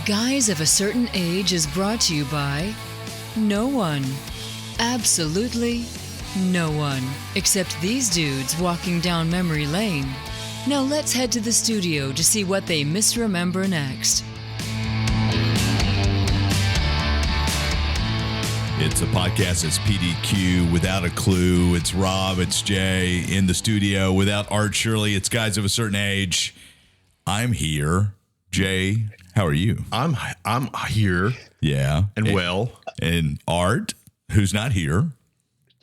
Guys of a Certain Age is brought to you by no one. Absolutely no one. Except these dudes walking down memory lane. Now let's head to the studio to see what they misremember next. It's a podcast. It's PDQ without a clue. It's Rob. It's Jay in the studio without Art Shirley. It's Guys of a Certain Age. I'm here. Jay, how are you? I'm here. Yeah. And Art, who's not here.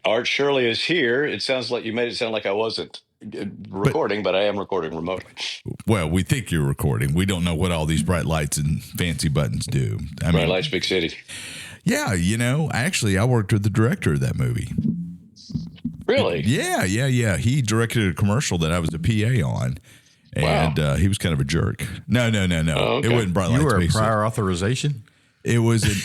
Art Shirley is here. It sounds like you made it sound like I wasn't recording, but I am recording remotely. Well, we think you're recording. We don't know what all these bright lights and fancy buttons do. Bright lights, big city. Yeah, I worked with the director of that movie. Really? Yeah. He directed a commercial that I was a PA on. And he was kind of a jerk. No. Oh, okay. It wasn't bright lights. You were a prior authorization? It wasn't.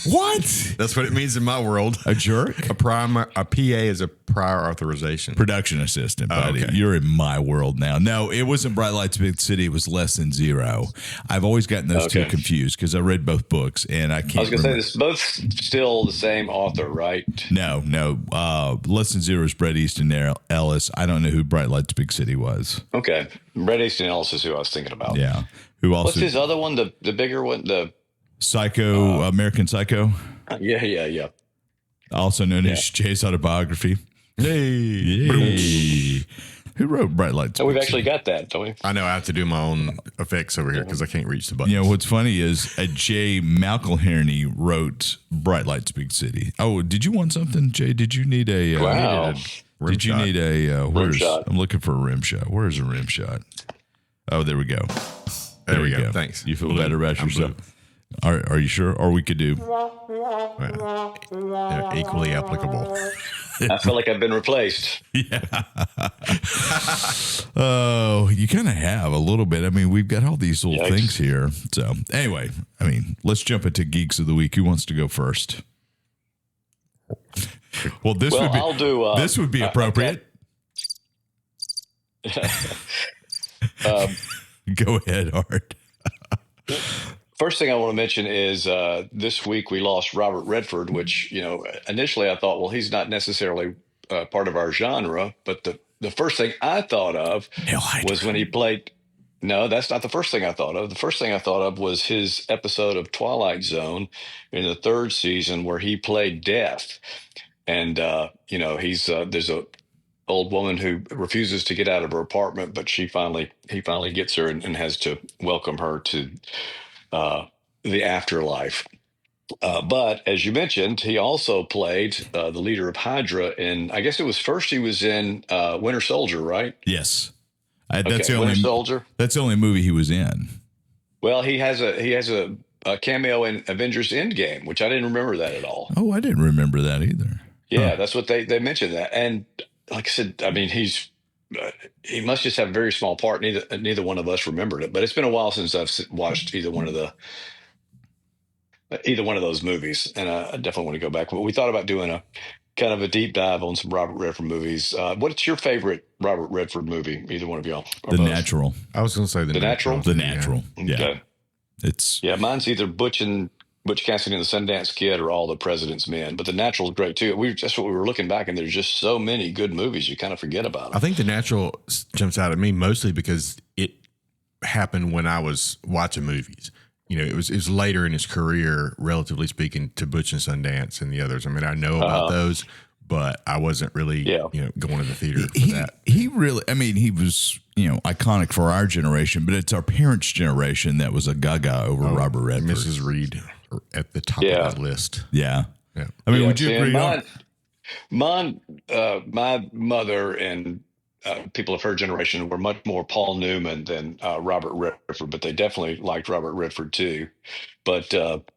What? That's what it means in my world. A jerk? A PA is a prior authorization. Production assistant, buddy. Okay. You're in my world now. No, it wasn't Bright Lights Big City. It was Less Than Zero. I've always gotten those two confused because I read both books and I can't. I was going to say this both still the same author, right? No. Less Than Zero is Bret Easton Ellis. I don't know who Bright Lights Big City was. Okay, Bret Easton Ellis is who I was thinking about. Yeah. Who also? What's his other one? The bigger one. The American Psycho. Yeah. Also known as Jay's autobiography. Hey. Who wrote Bright Lights? So we've actually got that, don't we? I know. I have to do my own effects over here because I can't reach the button. What's funny is Jay McElherney wrote Bright Lights Big City. Oh, did you want something, Jay? Did you need a wow? Did you need a rim shot? I'm looking for a rim shot. Where's a rim shot? Oh, there we go. There we go. Thanks. You feel better about yourself? Are you sure? Or we could do. They're equally applicable. I feel like I've been replaced. Yeah. Oh, you kind of have a little bit. I mean, we've got all these little things here. So anyway, let's jump into Geeks of the Week. Who wants to go first? Well, this would be appropriate. Go ahead, Art. First thing I want to mention is this week we lost Robert Redford, which, initially I thought, well, he's not necessarily part of our genre. But the first thing I thought of was when he played. No, that's not the first thing I thought of. The first thing I thought of was his episode of Twilight Zone in the third season where he played Death. And, he's there's a old woman who refuses to get out of her apartment, but he finally gets her and has to welcome her to the afterlife. But as you mentioned, he also played the leader of Hydra in, I guess it was first he was in Winter Soldier, right? Yes. That's the Winter Soldier. That's the only movie he was in. Well, he has a cameo in Avengers Endgame, which I didn't remember that at all. Oh, I didn't remember that either. Yeah, That's what they mentioned that. And like I said, he must just have a very small part. Neither one of us remembered it, but it's been a while since I've watched either one of those movies, and I definitely want to go back. But we thought about doing a kind of a deep dive on some Robert Redford movies. What's your favorite Robert Redford movie? Either one of y'all? The Natural. I was going to say the Natural. The Natural. Yeah. Okay. Mine's either Butch Cassidy and the Sundance Kid or All the President's Men. But The Natural is great too. That's what we were looking back, and there's just so many good movies you kind of forget about them. I think The Natural jumps out at me mostly because it happened when I was watching movies. It was later in his career, relatively speaking, to Butch and Sundance and the others. I mean, I know about those, but I wasn't really, going to the theater for that. He really, he was, iconic for our generation, but it's our parents' generation that was a gaga over Robert Redford. Mrs. Reed at the top of that list. Yeah. Would you agree? My mother and people of her generation were much more Paul Newman than Robert Redford, but they definitely liked Robert Redford too. But yeah,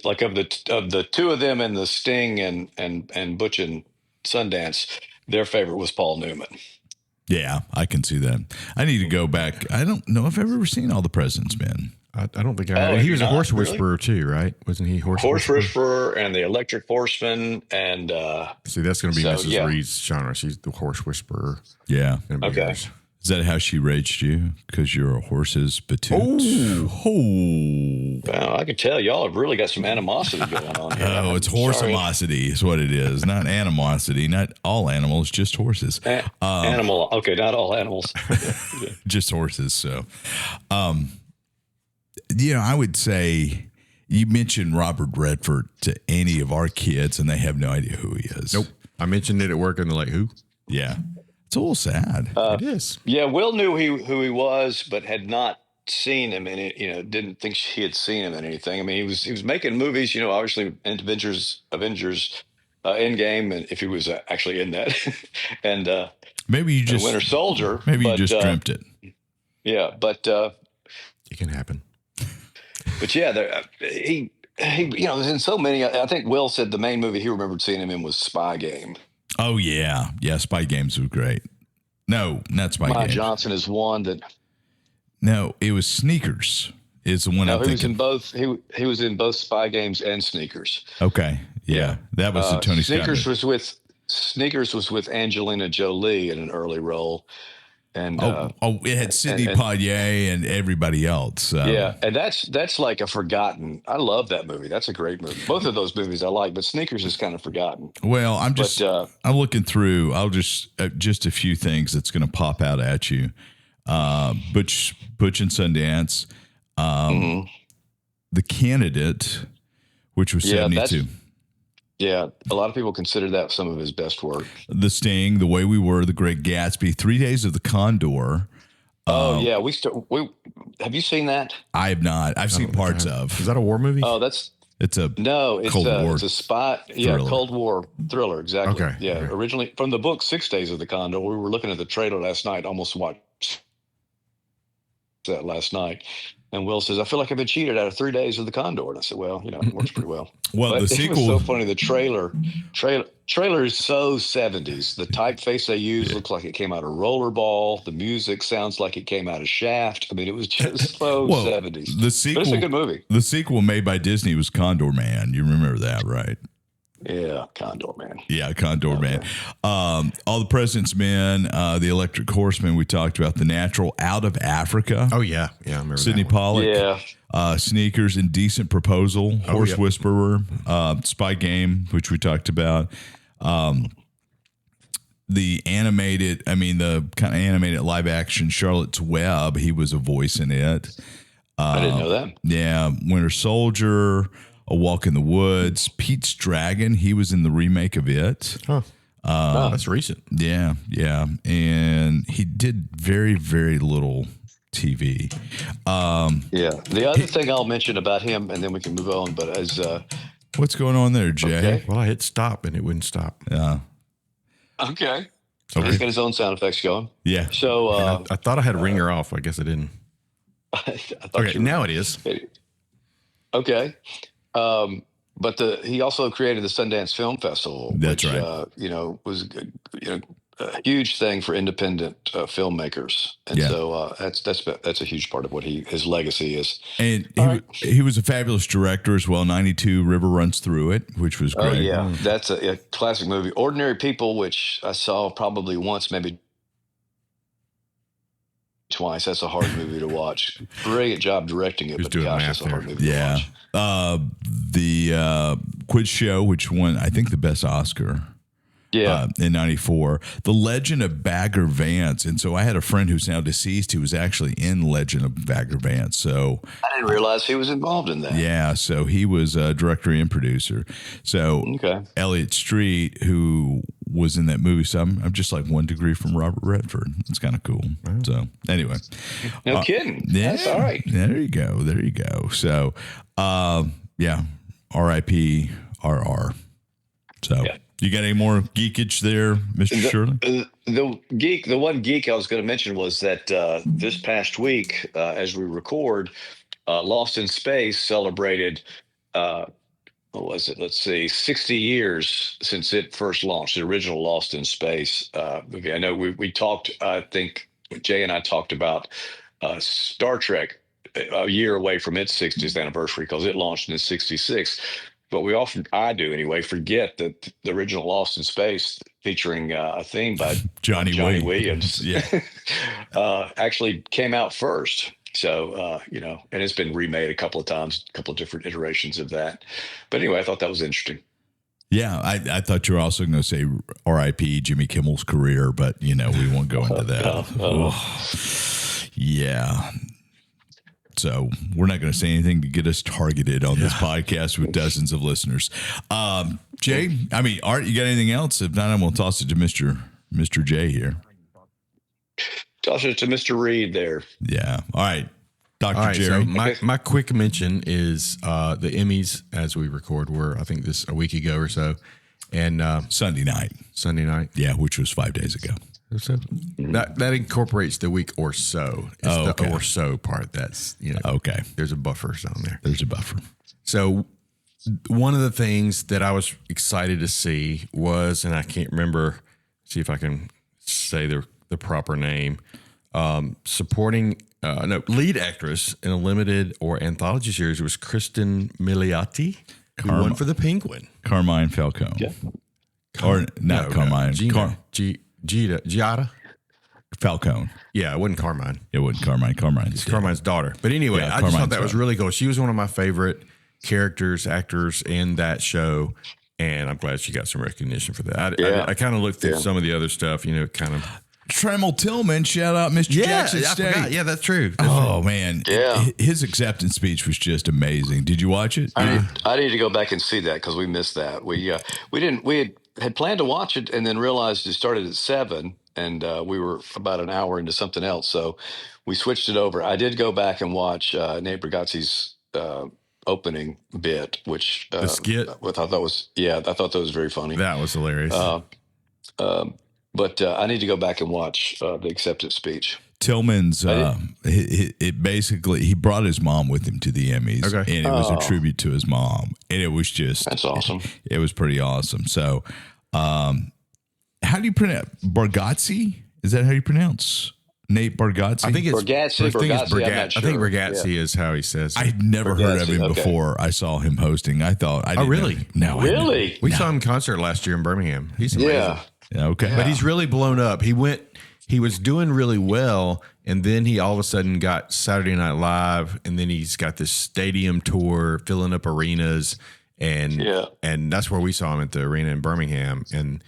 like of the two of them and the Sting and Butch and Sundance, their favorite was Paul Newman. Yeah, I can see that. I need to go back. I don't know if I've ever seen All the President's Men. I don't think I. He was a horse whisperer too, right? Wasn't he horse whisperer and the Electric Horseman and see that's going to be Mrs. Reed's genre. She's the horse whisperer. Yeah. Okay. Is that how she raised you? Because you're a horse's batoot? Oh. Well, I can tell y'all have really got some animosity going on here. Oh, it's horseamosity is what it is. Not animosity. Not all animals, just horses. Animal. Okay, not all animals. Yeah. Just horses. So, I would say you mentioned Robert Redford to any of our kids, and they have no idea who he is. Nope. I mentioned it at work, and they're like, "Who?" Yeah, it's a little sad. It is. Yeah, Will knew who he was, but had not seen him in it. Didn't think he had seen him in anything. I mean, he was making movies. Obviously, Avengers, Endgame, and if he was actually in that, and maybe you just Winter Soldier. Maybe you just dreamt it. Yeah, but it can happen. But yeah, he was in so many. I think Will said the main movie he remembered seeing him in was Spy Game. Oh yeah, Spy Games was great. No, not Spy Games. Johnson is one that. No, it was Sneakers. Is the one I'm thinking. He was in both. He was in both Spy Games and Sneakers. Okay, yeah, that was the Tony Scott. Sneakers was with Angelina Jolie in an early role. And it had Sidney Poitier and everybody else. Yeah, and that's like a forgotten. I love that movie. That's a great movie. Both of those movies I like, but Sneakers is kind of forgotten. Well, I'm looking through. I'll just a few things that's going to pop out at you. Butch and Sundance, The Candidate, which was 72. Yeah, a lot of people consider that some of his best work. The Sting, The Way We Were, The Great Gatsby, 3 Days of the Condor. Oh yeah, have you seen that? I have not. I've seen parts of. Is that a war movie? Oh, it's Cold War. It's a spy. Yeah, Cold War thriller. Exactly. Okay. Yeah, originally from the book 6 Days of the Condor. We were looking at the trailer last night. Almost watched that last night. And Will says, I feel like I've been cheated out of 3 days of the Condor. And I said, well, it works pretty well. Well, but the sequel was so funny. The trailer is so 70s. The typeface they use looks like it came out of Rollerball. The music sounds like it came out of Shaft. I mean, it was just so 70s. The sequel, but it's a good movie. The sequel made by Disney was Condor Man. You remember that, right? Yeah, Condor Man. Yeah, Condor Man. All the President's Men, The Electric Horseman. We talked about The Natural, Out of Africa. Oh yeah, I remember Sidney that one. Pollack. Yeah. Sneakers, Indecent Proposal, Horse Whisperer, Spy Game, which we talked about. The kind of animated live action Charlotte's Web. He was a voice in it. I didn't know that. Yeah, Winter Soldier. A Walk in the Woods, Pete's Dragon. He was in the remake of it. Huh. That's recent. Yeah. And he did very, very little TV. The other thing I'll mention about him, and then we can move on, but as what's going on there, Jay? Okay. Well, I hit stop and it wouldn't stop. Yeah. Okay. He's got his own sound effects going. Yeah. So I thought I had ringer off. I guess I didn't. Okay, now it is. Okay. But he also created the Sundance Film Festival. That's which, right. Was a huge thing for independent filmmakers, and so that's a huge part of what his legacy is. And he was a fabulous director as well. 92 River Runs Through It, which was great. Oh yeah, that's a classic movie. Ordinary People, which I saw probably once, maybe twice. That's a hard movie to watch. Brilliant job directing it, but gosh, that's a hard movie to watch. The Quiz Show, which won, I think, the best Oscar. Yeah. In 94. The Legend of Bagger Vance. And so I had a friend who's now deceased who was actually in Legend of Bagger Vance. So I didn't realize he was involved in that. Yeah. So he was a director and producer. So Elliot Street, who was in that movie. So I'm just like 1 degree from Robert Redford. It's kind of cool. Wow. So anyway. No kidding. Yeah, that's all right. There you go. So, R.I.P. R.R. So. Yeah. You got any more geekage there, Mr. Shirley? The one geek I was going to mention was that this past week, as we record, Lost in Space celebrated, what was it? Let's see, 60 years since it first launched, the original Lost in Space. I know we talked, I think Jay and I talked about Star Trek a year away from its 60th anniversary because it launched in 66. But I do anyway, forget that the original Lost in Space featuring a theme by Johnny Williams. Yeah. Actually came out first. So, and it's been remade a couple of times, a couple of different iterations of that. But anyway, I thought that was interesting. Yeah, I thought you were also going to say R.I.P. Jimmy Kimmel's career, but, we won't go into that. Yeah. So we're not going to say anything to get us targeted on this podcast with dozens of listeners. Jay, Art, you got anything else? If not, I'm going to toss it to Mr. J here. Toss it to Mr. Reed there. Yeah. All right. Dr. All right, Jerry. so my quick mention is the Emmys, as we record, were, I think, a week ago or so. And Sunday night. Yeah, which was 5 days ago. So that incorporates the week or so. It's the or so part. That's, okay. There's a buffer zone there. There's a buffer. So one of the things that I was excited to see was, and I can't remember, see if I can say the proper name, supporting lead actress in a limited or anthology series was Kristen Milioti, who won for The Penguin. Carmine Falcone. Yeah. Or not Carmine. Giada Falcone. Yeah, it wasn't Carmine. It wasn't Carmine. It's Carmine's daughter. But anyway, I just thought that was really cool. She was one of my favorite actors in that show. And I'm glad she got some recognition for that. I kind of looked through some of the other stuff, kind of. Tremel Tillman, shout out Mr. Jackson State. Forgot. Yeah, that's true. Man. Yeah. His acceptance speech was just amazing. Did you watch it? I need to go back and see that because we missed that. We had planned to watch it and then realized it started at 7 and we were about an hour into something else. So we switched it over. I did go back and watch Nate Bargatze's opening bit, which the skit. I thought that was very funny. That was hilarious. But I need to go back and watch the acceptance speech. Tillman's, it basically, he brought his mom with him to the Emmys, and it was a tribute to his mom, and it was just that's awesome. It was pretty awesome. So, how do you pronounce Bargatze? Is that how you pronounce Nate Bargatze? I think it's Bargatze. I'm not sure. I think Bargatze is how he says it. I'd never heard of him before I saw him hosting. I thought, I didn't really? Know. No, really? We saw him in concert last year in Birmingham. He's amazing. Yeah. Okay. But he's really blown up. He was doing really well, and then he all of a sudden got Saturday Night Live, and then he's got this stadium tour, filling up arenas, and that's where we saw him at the arena in Birmingham, and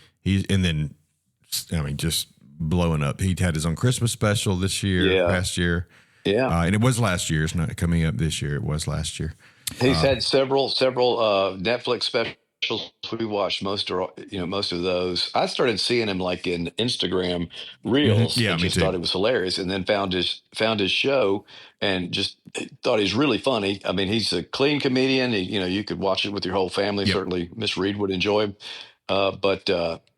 just blowing up. He had his own Christmas special this year, last year, and it was last year. It's not coming up this year. It was last year. He's had several Netflix specials. We watched most of those. I started seeing him like in Instagram reels. Yeah, and me just too. thought it was hilarious, and then found his show and just thought he's really funny. I mean, he's a clean comedian. You could watch it with your whole family. Yep. Certainly, Miss Reed would enjoy him. But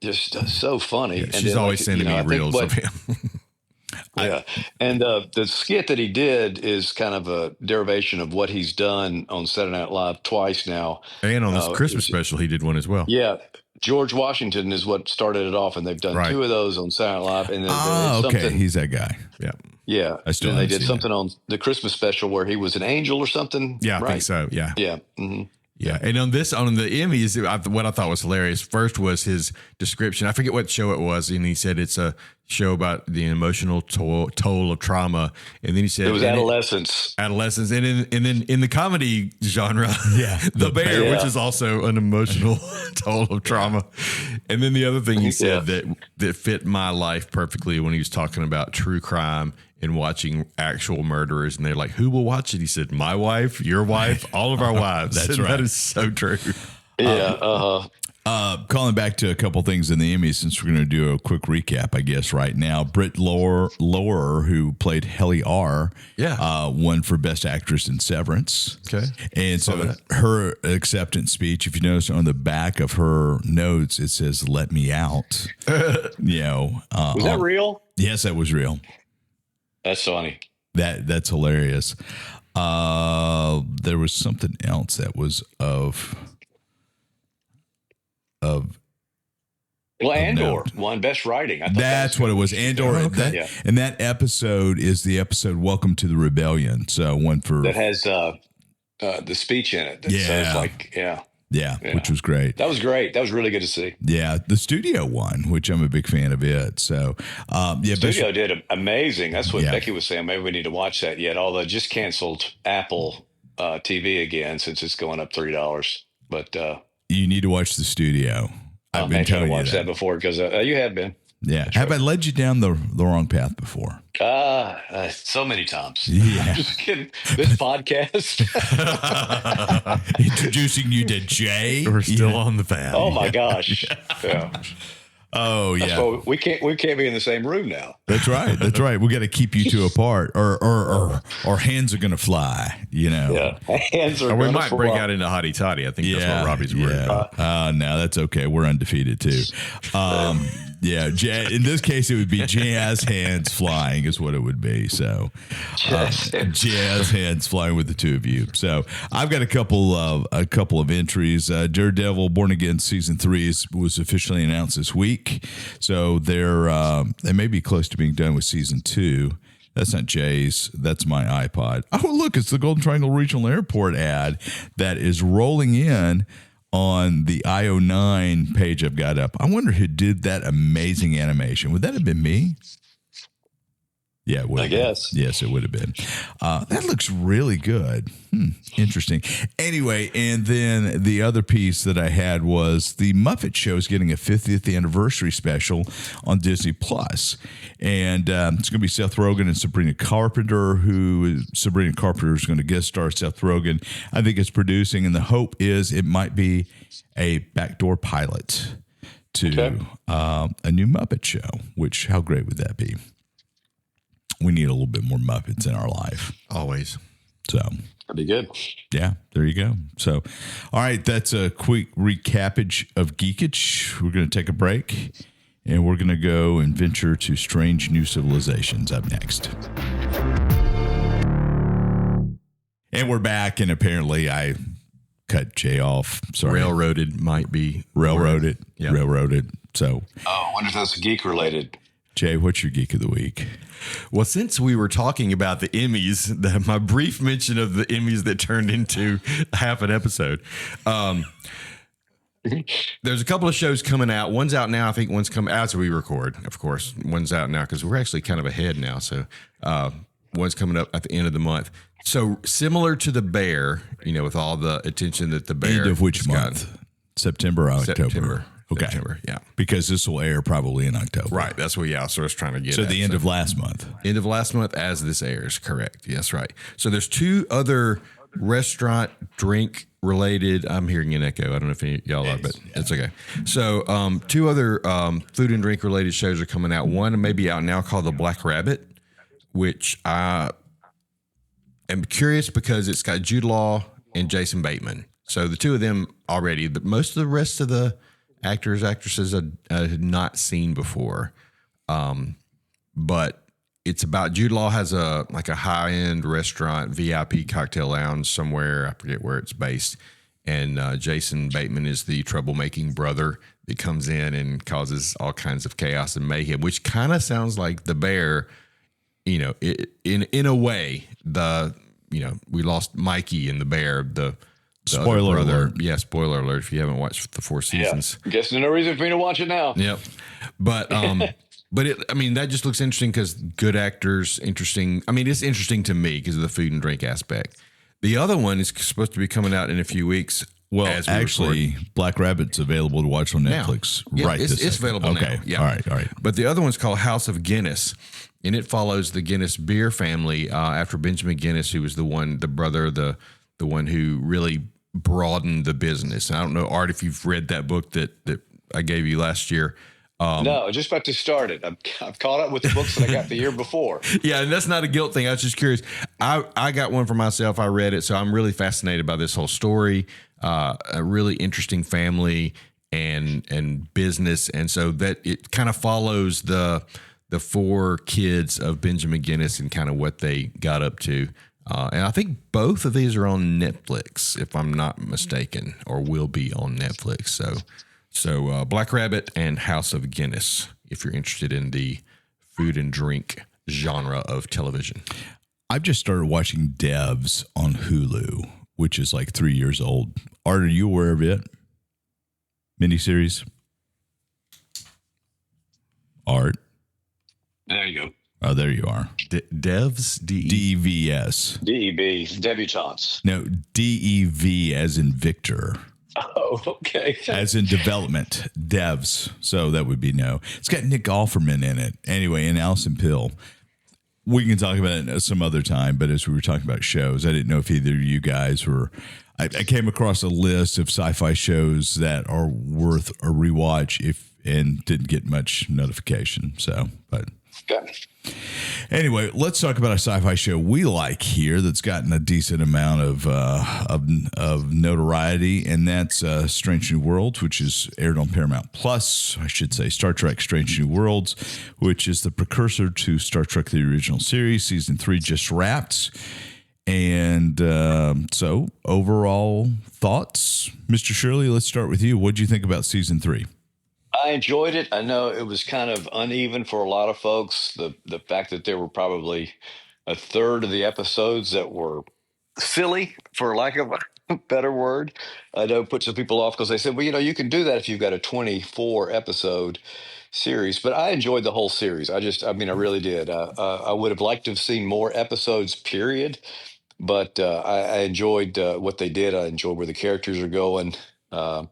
just so funny. Yeah, and she's always sending me reels of him. Yeah. And the skit that he did is kind of a derivation of what he's done on Saturday Night Live twice now. And on this Christmas special, he did one as well. Yeah. George Washington is what started it off, and they've done two of those on Saturday Night Live. And then okay. He's that guy. Yeah. Yeah. And they did something on the Christmas special where he was an angel or something. Yeah, I think so. Yeah. Yeah. Mm-hmm. Yeah, and on the Emmys, what I thought was hilarious first was his description. I forget what show it was, and he said it's a show about the emotional toll of trauma. And then he said it was adolescence, and then in the comedy genre, the bear, which is also an emotional toll of trauma. And then the other thing he said that fit my life perfectly when he was talking about true crime and watching actual murderers, and they're like, who will watch it? He said, my wife, your wife, all of our wives. That's right. That is so true. Yeah. Calling back to a couple things in the Emmys, since we're going to do a quick recap, I guess, right now. Britt Lorer, who played Helly R, won for Best Actress in Severance. Okay. And so her acceptance speech, if you notice on the back of her notes, it says, let me out. Was that real? Yes, that was real. That's funny. That's hilarious. There was something else that was of Andor won Best Writing. That's what it was. Andor. And that episode is the episode Welcome to the Rebellion. So one for that has the speech in it. That says Yeah, Yeah. which was great. That was great. That was really good to see. Yeah, the studio one, which I'm a big fan of it. So, Studio did amazing. That's what Yeah. Becky was saying. Maybe we need to watch that yet. Although just canceled Apple TV again since it's going up $3. But you need to watch the studio. I've been telling you watch that before because you have been. Yeah. Have I led you down the wrong path before? So many times. Yeah. I'm just kidding. This podcast. Introducing you to Jay. We're still on the path. Oh my gosh. Yeah. Oh yeah. So we can't be in the same room now. That's right. That's right. We got to keep you two apart, or our hands are going to fly. You know. Yeah. Hands are. Or we gonna might break fly. out into hotty toddy. I think that's what Robbie's worried about. No, that's okay. We're undefeated too. Yeah, in this case, it would be jazz hands flying is what it would be. So, jazz hands flying with the two of you. So, I've got a couple of entries. Daredevil Born Again season 3 was officially announced this week. So they may be close to being done with season 2. That's not Jay's. That's my iPod. Oh, look, it's the Golden Triangle Regional Airport ad that is rolling in on the IO9 page I've got up. I wonder who did that amazing animation. Would that have been me? Yeah, it would. I guess. Yes, it would have been. That looks really good. Interesting. Anyway, and then the other piece that I had was the Muppet Show is getting a 50th anniversary special on Disney Plus, and it's going to be Seth Rogen and Sabrina Carpenter. Sabrina Carpenter is going to guest star Seth Rogen. I think it's producing, and the hope is it might be a backdoor pilot to a new Muppet Show. Which, how great would that be? We need a little bit more Muppets in our life. Always. So That'd be good. yeah, there you go. So, all right, that's a quick recapage of Geekage. We're going to take a break, and we're going to go and venture to strange new civilizations up next. And we're back, and apparently I cut Jay off. Sorry. Railroaded might be. Railroaded. Yeah. Railroaded. So, I wonder if that's geek related. Jay, what's your Geek of the Week? Well, since we were talking about the Emmys, my brief mention of the Emmys that turned into half an episode, there's a couple of shows coming out. One's out now. I think one's coming out as we record, of course. One's out now because we're actually kind of ahead now. So one's coming up at the end of the month. So similar to The Bear, with all the attention that The Bear End of which has month? gotten. September or October? September. Okay. September, yeah. Because this will air probably in October. Right. That's what, so I was trying to get So at. the end of last month. End of last month as this airs, correct. Yes, right. So there's 2 other restaurant drink related. I'm hearing an echo. I don't know if any of y'all are, but it's okay. So 2 other food and drink related shows are coming out. One may be out now called The Black Rabbit, which I am curious because it's got Jude Law and Jason Bateman. So the 2 of them already. Most of the rest of the actors, actresses I had not seen before. But it's about Jude Law has a high-end restaurant, VIP cocktail lounge somewhere. I forget where it's based. And Jason Bateman is the troublemaking brother that comes in and causes all kinds of chaos and mayhem, which kind of sounds like The Bear, in a way. We lost Mikey in The Bear, the Spoiler alert. Yeah, spoiler alert if you haven't watched the 4 seasons. Yeah. Guess there's no reason for me to watch it now. Yep. But that just looks interesting because good actors, interesting. I mean, it's interesting to me because of the food and drink aspect. The other one is supposed to be coming out in a few weeks. Well, actually, Black Rabbit's available to watch on Netflix right this it's second. available okay. now. Yeah. All right. But the other one's called House of Guinness, and it follows the Guinness beer family after Benjamin Guinness, who was the brother, the one who really broadened the business. And I don't know, Art, if you've read that book that I gave you last year. No, just about to start it. I've caught up with the books that I got the year before. Yeah, and that's not a guilt thing. I was just curious. I got one for myself. I read it, so I'm really fascinated by this whole story. A really interesting family and business, and so that it kind of follows the 4 kids of Benjamin Guinness and kind of what they got up to. And I think both of these are on Netflix, if I'm not mistaken, or will be on Netflix. So Black Rabbit and House of Guinness, if you're interested in the food and drink genre of television. I've just started watching Devs on Hulu, which is like 3 years old Art, are you aware of it? Miniseries? Art. There you go. Oh, there you are. Devs? DEVS. DEB, debutantes. No, DEV as in Victor. Oh, okay. As in development, devs. So that would be no. It's got Nick Offerman in it. Anyway, and Allison Pill. We can talk about it some other time, but as we were talking about shows, I didn't know if either of you guys were. I came across a list of sci-fi shows that are worth a rewatch and didn't get much notification. So, but. Okay. Anyway, let's talk about a sci-fi show we like here that's gotten a decent amount of notoriety, and that's Strange New Worlds, which is aired on Paramount Plus. I should say Star Trek Strange New Worlds, which is the precursor to Star Trek the original series. Season 3 just wrapped. And so overall thoughts, Mr. Shirley, let's start with you. What did you think about Season 3? I enjoyed it. I know it was kind of uneven for a lot of folks. The fact that there were probably a third of the episodes that were silly, for lack of a better word, I know put some people off because they said, well, you can do that if you've got a 24 episode series. But I enjoyed the whole series. I really did. I would have liked to have seen more episodes, period. But I enjoyed what they did. I enjoyed where the characters are going. So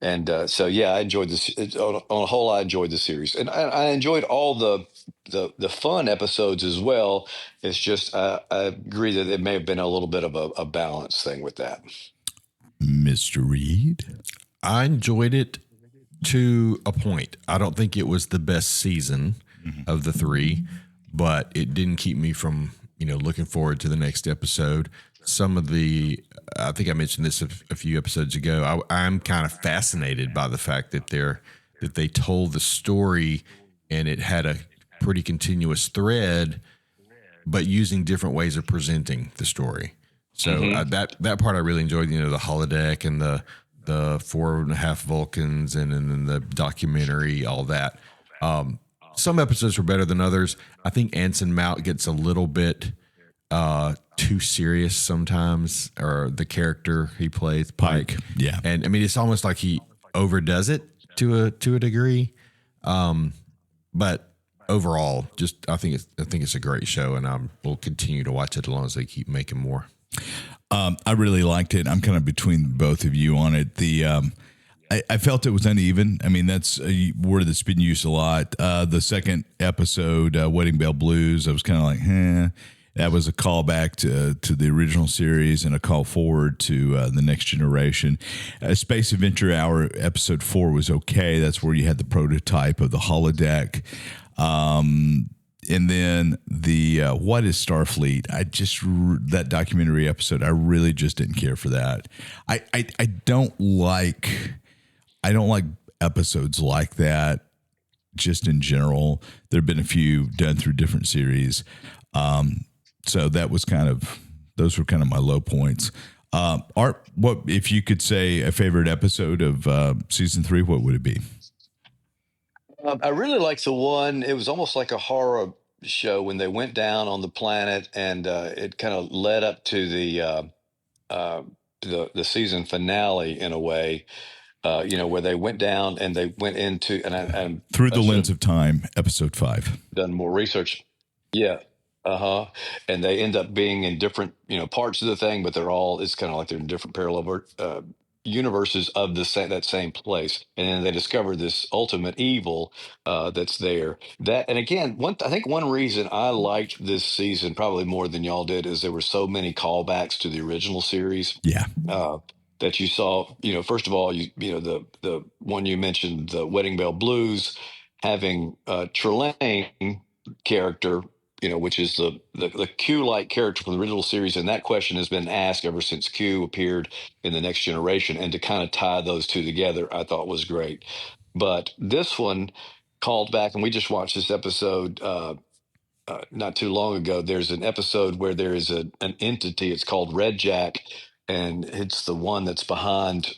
I enjoyed this on a whole. I enjoyed the series, and I enjoyed all the fun episodes as well. It's just I agree that it may have been a little bit of a balance thing with that. Mr. Reed, I enjoyed it to a point. I don't think it was the best season of the 3, but it didn't keep me from looking forward to the next episode. Some of I think I mentioned this a few episodes ago. I'm kind of fascinated by the fact that they told the story and it had a pretty continuous thread, but using different ways of presenting the story. So that part I really enjoyed. The holodeck and the 4.5 Vulcans and then the documentary, all that. Some episodes were better than others. I think Anson Mount gets a little bit too serious sometimes, or the character he plays, Pike. Yeah. And I mean, it's almost like he overdoes it to a degree. But overall, I think it's a great show, and we'll continue to watch it as long as they keep making more. I really liked it. I'm kind of between both of you on it. I felt it was uneven. I mean, that's a word that's been used a lot. The second episode, Wedding Bell Blues, I was kind of like, That was a callback to the original series and a call forward to the next generation. Space Adventure Hour episode 4 was okay. That's where you had the prototype of the holodeck. And then the What is Starfleet? That documentary episode, I really just didn't care for that. I don't like episodes like that just in general. There have been a few done through different series. So that was those were kind of my low points. Art, what if you could say a favorite episode of season 3? What would it be? I really liked the one. It was almost like a horror show when they went down on the planet, and it kind of led up to the season finale in a way. Where they went down and they went into and Through the Lens of Time, episode 5. Done more research. Yeah. And they end up being in different, parts of the thing, but it's kind of like they're in different parallel universes of that same place. And then they discover this ultimate evil that's there. And again, I think one reason I liked this season probably more than y'all did is there were so many callbacks to the original series. Yeah. That you saw, first of all, the one you mentioned, the Wedding Bell Blues, having Trelane character, which is the Q-like character from the original series, and that question has been asked ever since Q appeared in The Next Generation, and to kind of tie those two together, I thought was great. But this one called back, and we just watched this episode not too long ago. There's an episode where there is an entity. It's called Red Jack, and it's the one that's behind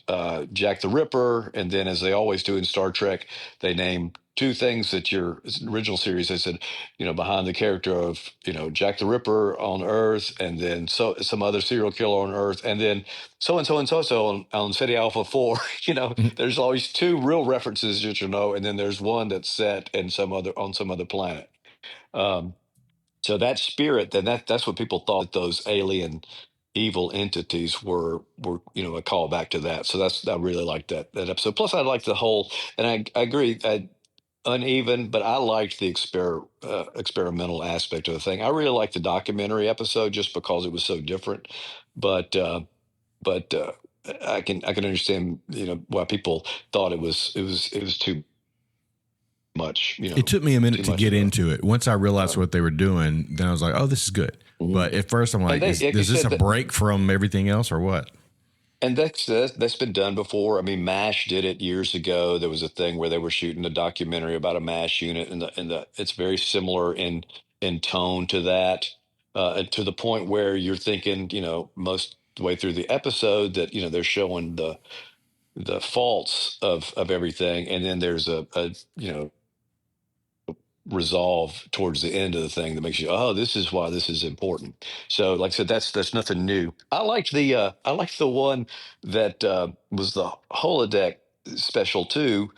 Jack the Ripper. And then, as they always do in Star Trek, they name two things that your original series. They said, behind the character of Jack the Ripper on Earth, and then some other serial killer on Earth, and then so and so and so on City Alpha 4. There's always two real references that and then there's one that's set in some other planet. So that spirit, then that's what people thought that those alien evil entities were a callback to that. So I really liked that episode. Plus, I liked the whole, and I agree, uneven, but I liked the experimental aspect of the thing. I really liked the documentary episode just because it was so different. But I can understand why people thought it was too much. It took me a minute to get into it. Once I realized what they were doing, then I was like, "Oh, this is good." Mm-hmm. But at first, I'm like, "Is this a break from everything else, or what?" And that's been done before. I mean, MASH did it years ago. There was a thing where they were shooting a documentary about a MASH unit, and it's very similar in tone to that, to the point where you're thinking, most the way through the episode that they're showing the faults of everything, and then there's a resolve towards the end of the thing that makes you, oh, this is why this is important. So, like I said, that's nothing new. I liked the one that was the holodeck special too,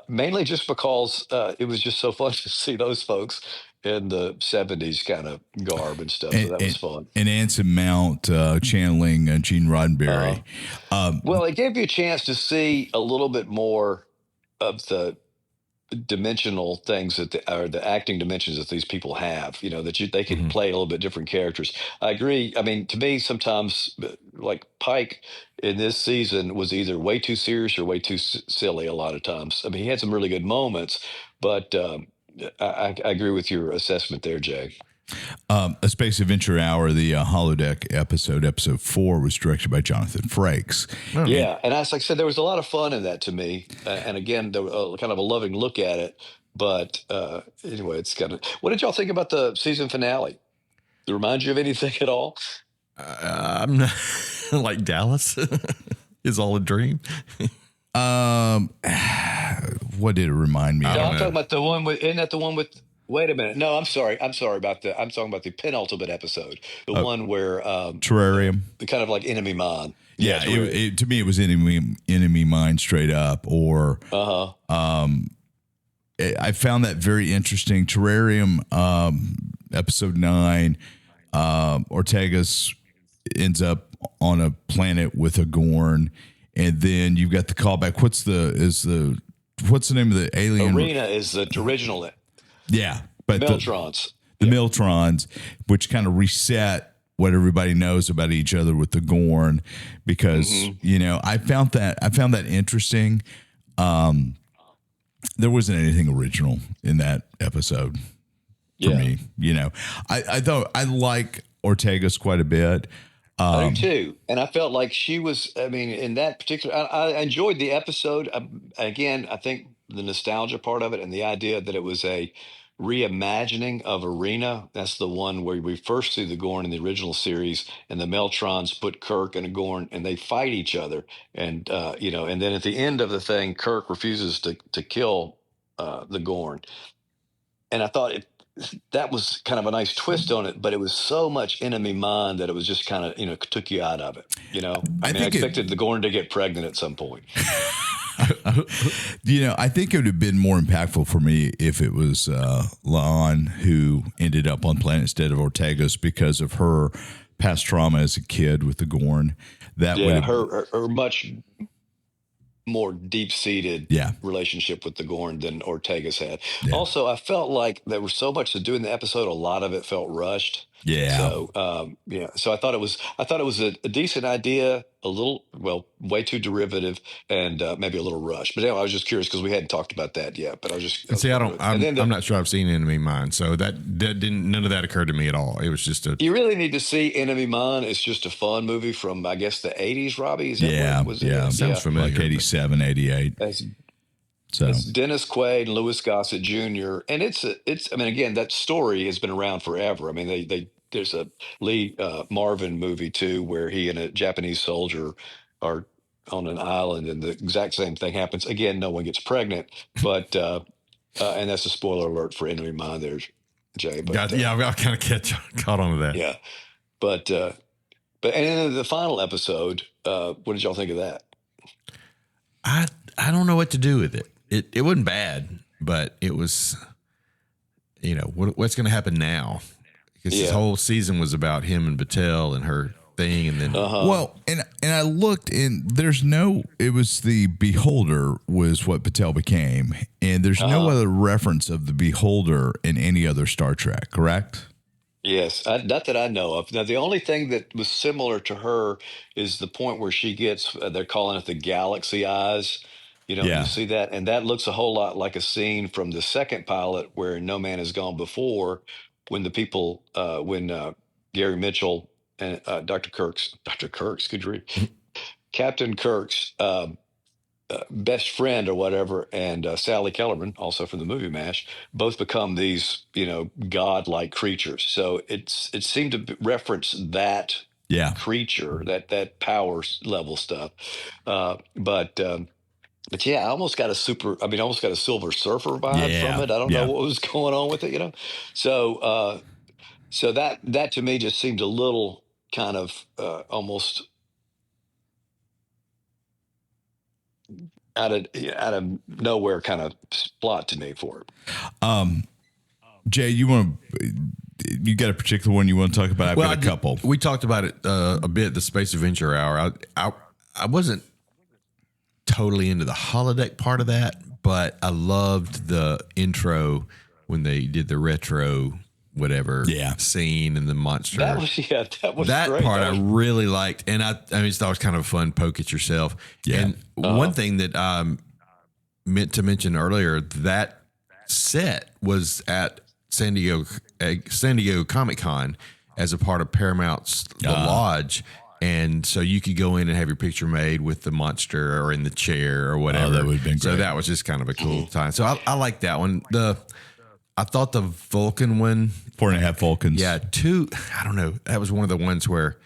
mainly just because it was just so fun to see those folks in the 70s kind of garb and stuff. So that was fun. And Anson Mount channeling Gene Roddenberry. Well, it gave you a chance to see a little bit more of the dimensional things that the acting dimensions that these people have, that they can play a little bit different characters. I agree. I mean, to me, sometimes like Pike in this season was either way too serious or way too silly a lot of times. I mean, he had some really good moments, but I agree with your assessment there, Jay. A Space Adventure Hour, the holodeck episode 4, was directed by Jonathan Frakes. Oh. Yeah, and as I said, there was a lot of fun in that to me. And again, there was kind of a loving look at it. But anyway, it's kind of. What did y'all think about the season finale? Did it remind you of anything at all? I'm not like Dallas. Is all a dream. What did it remind me of? I'm talking about the one with. Isn't that the one with? Wait a minute. No, I'm sorry. I'm talking about the penultimate episode, the one where Terrarium, the kind of like Enemy Mine. Yeah, to me it was Enemy Mine straight up. Or I found that very interesting. Terrarium, episode 9. Ortegas ends up on a planet with a Gorn, and then you've got the callback. What's the name of the alien? Arena is the original. Yeah, but Miltrons. The Miltrons, which kind of reset what everybody knows about each other with the Gorn, because I found that interesting. There wasn't anything original in that episode for me. I thought I like Ortegas quite a bit. I do too, and I felt like she was. I mean, in that particular, I enjoyed the episode. Again, I think the nostalgia part of it and the idea that it was a reimagining of Arena. That's the one where we first see the Gorn in the original series, and the Meltrons put Kirk and a Gorn, and they fight each other. And and then at the end of the thing, Kirk refuses to kill the Gorn. And I thought that was kind of a nice twist on it, but it was so much Enemy Mine that it was just kind of took you out of it. I expected the Gorn to get pregnant at some point. I think it would have been more impactful for me if it was La'an who ended up on planet instead of Ortegas, because of her past trauma as a kid with the Gorn. That would have her much more deep-seated relationship with the Gorn than Ortegas had. Yeah. Also, I felt like there was so much to do in the episode. A lot of it felt rushed. Yeah. So, so I thought it was a decent idea, a little, way too derivative, and maybe a little rushed. But anyway, I was just curious because we hadn't talked about that yet. But I was just see. I'm not sure I've seen Enemy Mine, so that didn't. None of that occurred to me at all. It was just a. You really need to see Enemy Mine. It's just a fun movie from, I guess, the 80s. Robbie, is that sounds familiar. Like 87, 88. So it's Dennis Quaid and Louis Gossett Jr. And it's. I mean, again, that story has been around forever. I mean, they there's a Lee Marvin movie too, where he and a Japanese soldier are on an island, and the exact same thing happens. Again, no one gets pregnant, but and that's a spoiler alert for Enemy Mine there, Jay. But I kind of caught on to that. yeah, but and then the final episode, what did y'all think of that? I don't know what to do with it. It wasn't bad, but it was, what's going to happen now? Because this whole season was about him and Battelle and her thing, and then well, and I looked, and it was the Beholder was what Battelle became, and there's no other reference of the Beholder in any other Star Trek, correct? Yes, not that I know of. Now, the only thing that was similar to her is the point where she gets, they're calling it the galaxy eyes. You see that? And that looks a whole lot like a scene from the second pilot where No Man Has Gone Before, when the people, when Gary Mitchell and Dr. Kirk's, good read, Captain Kirk's best friend or whatever, and Sally Kellerman, also from the movie MASH, both become these, godlike creatures. So it seemed to reference that creature, that power level stuff. But yeah, I almost got a Silver Surfer vibe from it. I don't know what was going on with it, So so that to me just seemed a little kind of almost out of nowhere kind of plot to me for it. Jay, you got a particular one you want to talk about? I've got a couple. We talked about it a bit, the Space Adventure Hour. I wasn't totally into the holodeck part of that, but I loved the intro when they did the retro scene and the monster. That was that great. part I really liked, and I just thought it was kind of a fun poke at yourself. Yeah. And one thing that I meant to mention earlier, that set was at San Diego Comic-Con as a part of Paramount's The Lodge. And so you could go in and have your picture made with the monster or in the chair or whatever. That would have been great. So that was just kind of a cool time. So I like that one. I thought the Vulcan one, 4.5 Vulcans. Yeah, 2. I don't know. That was one of the ones where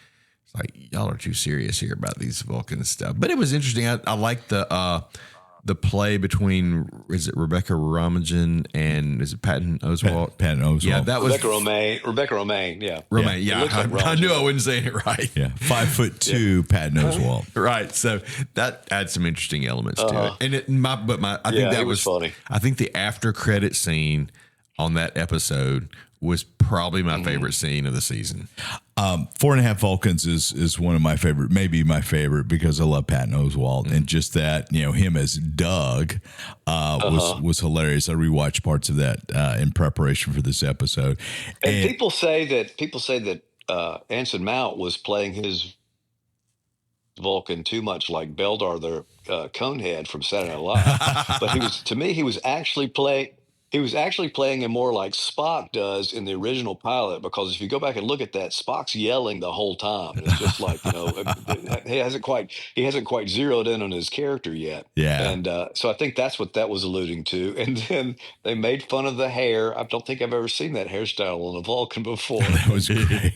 it's like, y'all are too serious here about these Vulcan stuff. But it was interesting. I like the play between, is it Rebecca Romajan and is it Patton Oswalt? Patton Oswalt. Yeah, that was Rebecca Romaine. Yeah. Romaine. Yeah. I knew I wasn't saying it right. Yeah. 5'2", Patton Oswalt. Right. So that adds some interesting elements to it. And I think that was funny. I think the after credit scene on that episode was probably my favorite scene of the season. 4.5 Vulcans is one of my favorite, maybe my favorite, because I love Patton Oswalt and just that, him as Doug was hilarious. I rewatched parts of that in preparation for this episode. And people say that Anson Mount was playing his Vulcan too much like Beldar the Conehead from Saturday Night Live, but he was actually playing him more like Spock does in the original pilot, because if you go back and look at that, Spock's yelling the whole time. And it's just like, he hasn't quite zeroed in on his character yet. Yeah. And so I think that's what that was alluding to. And then they made fun of the hair. I don't think I've ever seen that hairstyle on a Vulcan before. That was great.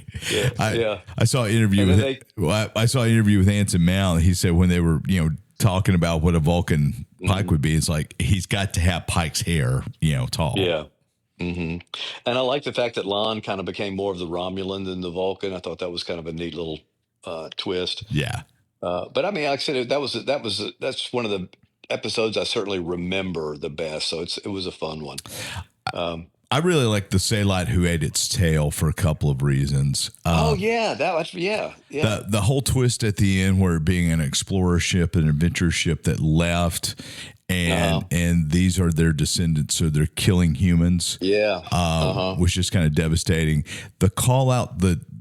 I saw an interview I saw an interview with Anson Mount. He said when they were, talking about what a Vulcan Pike would be, it's like he's got to have Pike's hair, tall. Yeah. Mm-hmm. And I like the fact that Lon kind of became more of the Romulan than the Vulcan. I thought that was kind of a neat little twist. Yeah. But I mean, like I said, that's one of the episodes I certainly remember the best. So it was a fun one. I really like the Saylight Who Ate Its Tail for a couple of reasons. The whole twist at the end, where it being an explorer ship, an adventure ship that left, and these are their descendants, so they're killing humans. Was just kind of devastating. The call out,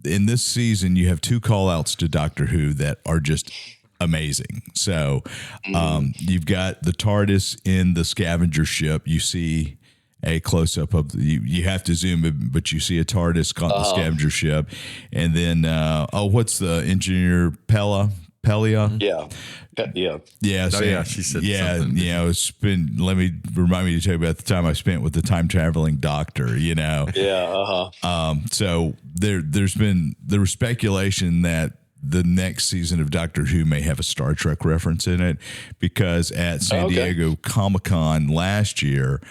in this season, you have 2 call outs to Doctor Who that are just amazing. So you've got the TARDIS in the scavenger ship. You see a close-up of you have to zoom in, but you see a TARDIS caught the scavenger ship. And then what's the engineer, Pella Pelia. Yeah. Yeah. Yeah. Oh, yeah, she said something. It's been, remind me to tell you about the time I spent with the time traveling doctor, Yeah. So there was speculation that the next season of Doctor Who may have a Star Trek reference in it, because at San Diego Comic-Con last year,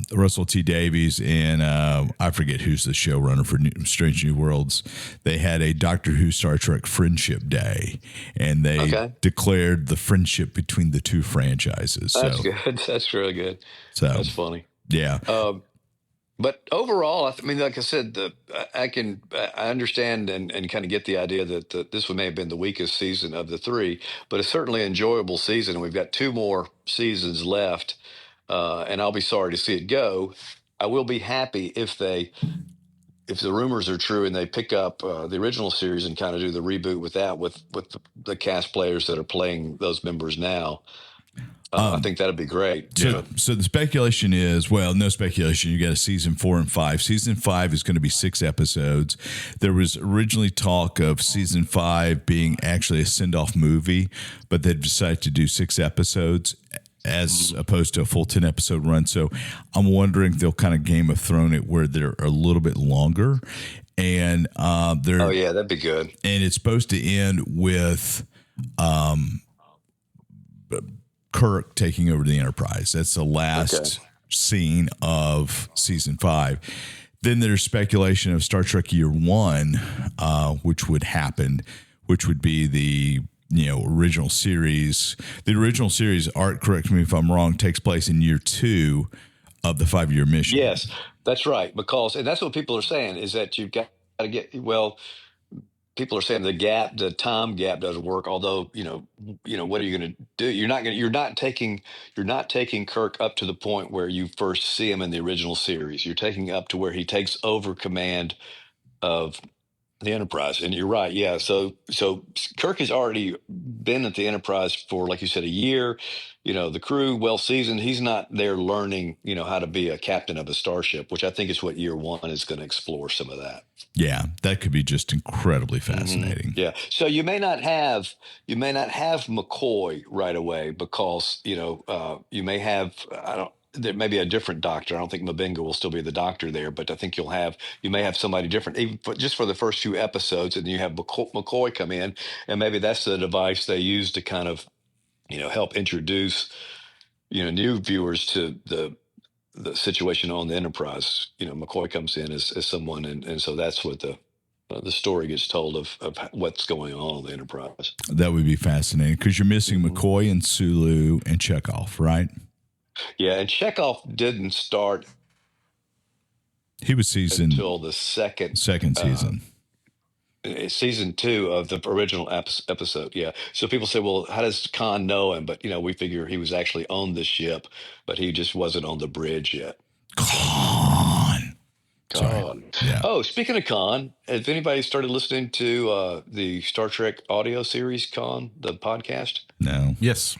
Russell T. Davies and I forget who's the showrunner for Strange New Worlds, they had a Doctor Who Star Trek Friendship Day, and they declared the friendship between the two franchises. That's good. That's really good. So that's funny. Yeah. But overall, I mean, like I said, I understand and kind of get the idea that this may have been the weakest season of the three, but it's certainly an enjoyable season. And we've got 2 more seasons left, and I'll be sorry to see it go. I will be happy if the rumors are true and they pick up the original series and kind of do the reboot with that, with the cast players that are playing those members now. I think that'd be great. So the speculation is, well, no speculation. You got a season 4 and 5. Season 5 is going to be 6 episodes. There was originally talk of season 5 being actually a send-off movie, but they've decided to do 6 episodes as opposed to a full 10 episode run. So I'm wondering if they'll kind of Game of Thrones it where they're a little bit longer, and they're that'd be good. And it's supposed to end with Kirk taking over the Enterprise. That's the last scene of season 5. Then there's speculation of Star Trek Year 1, which would happen, which would be the original series. The original series, Art, correct me if I'm wrong, takes place in year 2 of the 5-year mission. Yes, that's right. And that's what people are saying, is that you've got to get, people are saying the time gap doesn't work. Although, what are you going to do? You're not taking Kirk up to the point where you first see him in the original series. You're taking up to where he takes over command of the Enterprise. And you're right. Yeah. So Kirk has already been at the Enterprise for, like you said, a year. The crew well seasoned. He's not there learning, how to be a captain of a starship, which I think is what Year 1 is going to explore some of that. Yeah, that could be just incredibly fascinating. Yeah. So you may not have McCoy right away, because you may have there may be a different doctor. I don't think M'Benga will still be the doctor there, but I think you may have somebody different, even just for the first few episodes, and then you have McCoy come in, and maybe that's the device they use to kind of help introduce new viewers to the situation on the Enterprise. McCoy comes in as someone, and so that's what the story gets told of what's going on the Enterprise. That would be fascinating, because you're missing McCoy and Sulu and Chekhov, right? Yeah, and Chekhov didn't start. He was seasoned until the second season. Season 2 of the original episode. Yeah. So people say, well, how does Khan know him? But, we figure he was actually on the ship, but he just wasn't on the bridge yet. Khan. Yeah. Oh, speaking of Khan, has anybody started listening to the Star Trek audio series, Khan, the podcast? No. Yes.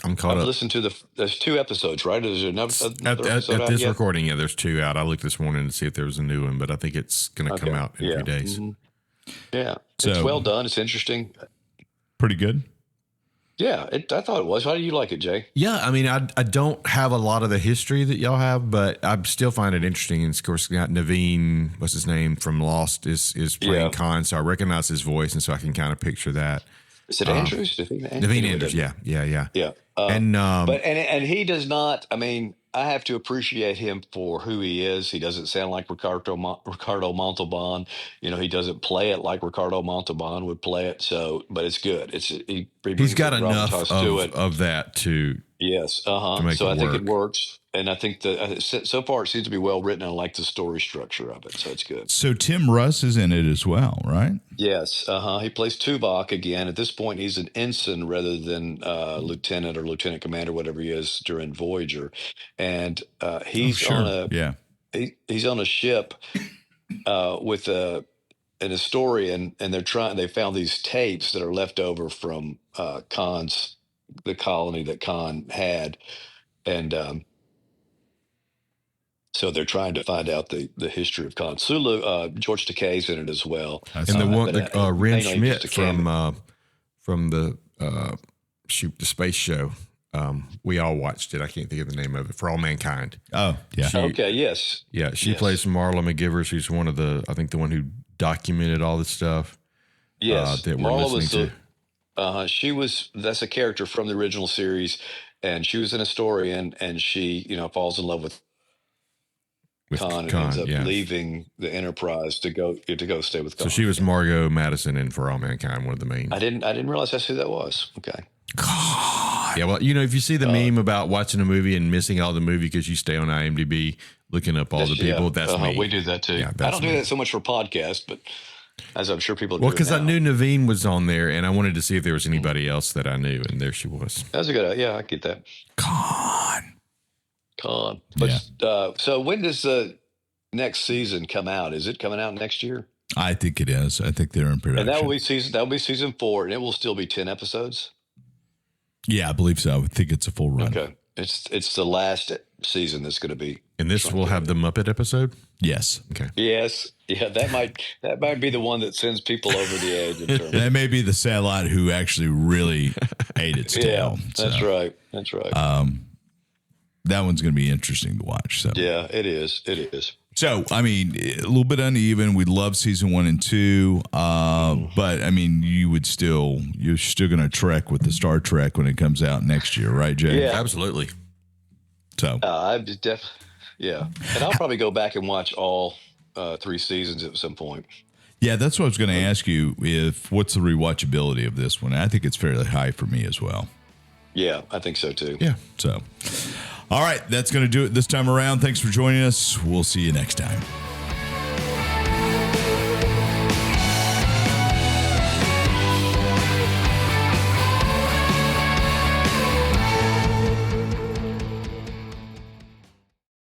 I'm caught up. I've listened to there's 2 episodes, right? Is there another at episode this yet? recording? Yeah, there's 2 out. I looked this morning to see if there was a new one, but I think it's going to come out in a few days. Yeah, So, it's well done. It's interesting. Pretty good. Yeah, I thought it was. How do you like it, Jay? Yeah, I mean, I don't have a lot of the history that y'all have, but I still find it interesting. And of course, got Naveen, what's his name from Lost, is playing Khan, so I recognize his voice, and so I can kind of picture that. Is it Andrews? Naveen Andrews, yeah. Yeah. And he does not. I mean, I have to appreciate him for who he is. He doesn't sound like Ricardo Montalban. He doesn't play it like Ricardo Montalban would play it. So, but it's good. He's got enough of that to. Yes. To make so it I think work. it works. And I think that so far it seems to be well written. I like the story structure of it. So it's good. So Tim Russ is in it as well, right? Yes. He plays Tuvok again. At this point, he's an ensign rather than lieutenant or lieutenant commander, whatever he is during Voyager. And he's on he's on a ship with an historian, and they found these tapes that are left over from the colony that Khan had. And so they're trying to find out the history of Khan. Sulu, George Takei's in it as well. And Ren Schmidt from from the space show. We all watched it. I can't think of the name of it. For All Mankind. Oh, yeah. Okay. Yes. Yeah, she plays Marla McGivers, who's one of the one who documented all this stuff. Yes, that we're listening to. She was. That's a character from the original series, and she was an historian, and she, falls in love with Khan and ends up leaving the Enterprise to go stay with Khan. So she was Margot Madison in For All Mankind, one of the main. I didn't realize that's who that was. Okay. God. Yeah, well, if you see the meme about watching a movie and missing all the movie because you stay on IMDb looking up all the people, that's me. We do that too. Yeah, I don't do that so much for podcasts, but as I'm sure people do. Well, because I knew Naveen was on there, and I wanted to see if there was anybody else that I knew, and there she was. That's a good. Yeah, I get that. Con. But so when does the next season come out? Is it coming out next year? I think it is. I think they're in production. And that will be season 4, and it will still be 10 episodes. Yeah, I believe so. I think it's a full run. Okay, it's the last season that's going to be. And this will have the Muppet episode. Yes. Okay. Yes. Yeah, that might be the one that sends people over the edge. That may be the satellite who actually really ate its tail. Yeah, that's right. That's right. That one's going to be interesting to watch. So yeah, it is. It is. So, I mean, a little bit uneven. We love season 1 and 2, but I mean, you're still going to trek with the Star Trek when it comes out next year, right, Jay? Yeah, absolutely. So, and I'll probably go back and watch all 3 seasons at some point. Yeah, that's what I was going to ask you. What's the rewatchability of this one? I think it's fairly high for me as well. Yeah, I think so too. Yeah. So, all right, that's going to do it this time around. Thanks for joining us. We'll see you next time.